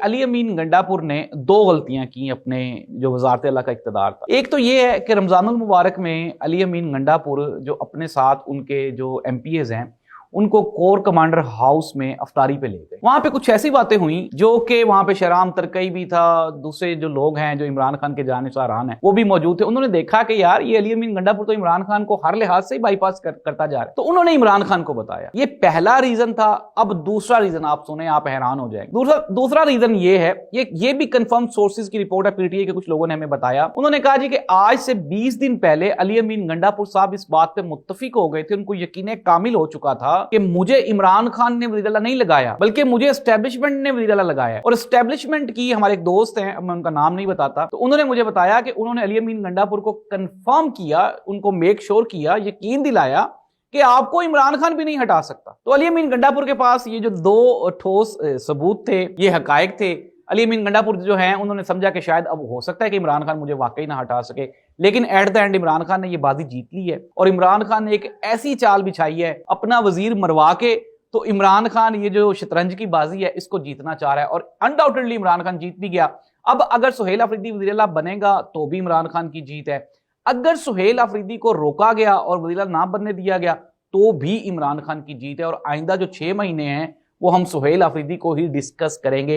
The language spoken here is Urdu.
علی امین گنڈاپور نے دو غلطیاں کی اپنے جو وزارت اللہ کا اقتدار تھا۔ ایک تو یہ ہے کہ رمضان المبارک میں علی امین گنڈاپور جو اپنے ساتھ ان کے جو ایم پی ایز ہیں ان کو کور کمانڈر ہاؤس میں افطاری پہ لے گئے۔ وہاں پہ کچھ ایسی باتیں ہوئیں جو کہ وہاں پہ شہرام ترکئی بھی تھا، دوسرے جو لوگ ہیں جو عمران خان کے جانشین ہیں وہ بھی موجود تھے۔ انہوں نے دیکھا کہ یار یہ علی امین گنڈاپور تو عمران خان کو ہر لحاظ سے ہی بائی پاس کرتا جا رہا ہے، تو انہوں نے عمران خان کو بتایا۔ یہ پہلا ریزن تھا۔ اب دوسرا ریزن آپ سنیں، آپ حیران ہو جائیں گے۔ دوسرا ریزن یہ ہے، یہ بھی کنفرم سورسز کی رپورٹ ہے، پی ٹی آئی کے کچھ لوگوں نے ہمیں بتایا۔ انہوں نے کہا جی کہ آج سے 20 دن پہلے علی امین گنڈاپور صاحب اس بات پہ متفق ہو گئے تھے، ان کو یقین کامل ہو چکا تھا کہ مجھے عمران خان نے وزیر اللہ نہیں لگایا بلکہ مجھے اسٹیبلشمنٹ نے وزیر اللہ لگایا ہے۔ اور اسٹیبلشمنٹ کی ہمارے ایک دوست ہیں، میں ان کا نام نہیں بتاتا، تو انہوں نے مجھے بتایا کہ انہوں نے علی امین گنڈاپور کو کنفرم کیا، ان کو میک شور کیا، یقین دلایا کہ آپ کو عمران خان بھی نہیں ہٹا سکتا۔ تو علی امین گنڈاپور کے پاس یہ جو دو ٹھوس ثبوت تھے، یہ حقائق تھے۔ علی امین گنڈاپور جو ہیں انہوں نے سمجھا کہ شاید اب ہو سکتا ہے کہ عمران خان مجھے واقعی نہ ہٹا سکے، لیکن at the end Imran Khan نے یہ بازی جیت لی ہے۔ اور عمران خان نے ایک ایسی چال بچھائی ہے اپنا وزیر مروا کے، تو عمران خان یہ جو شطرنج کی بازی ہے اس کو جیتنا چاہ رہا ہے، اور انڈاؤٹڈلی عمران خان جیت بھی گیا۔ اب اگر سہیل آفریدی وزیر اللہ بنے گا تو بھی عمران خان کی جیت ہے، اگر سہیل آفریدی کو روکا گیا اور وزیر اللہ نہ بننے دیا گیا تو بھی عمران خان کی جیت ہے۔ اور آئندہ جو 6 مہینے ہیں وہ ہم سہیل آفریدی کو ہی ڈسکس کریں گے۔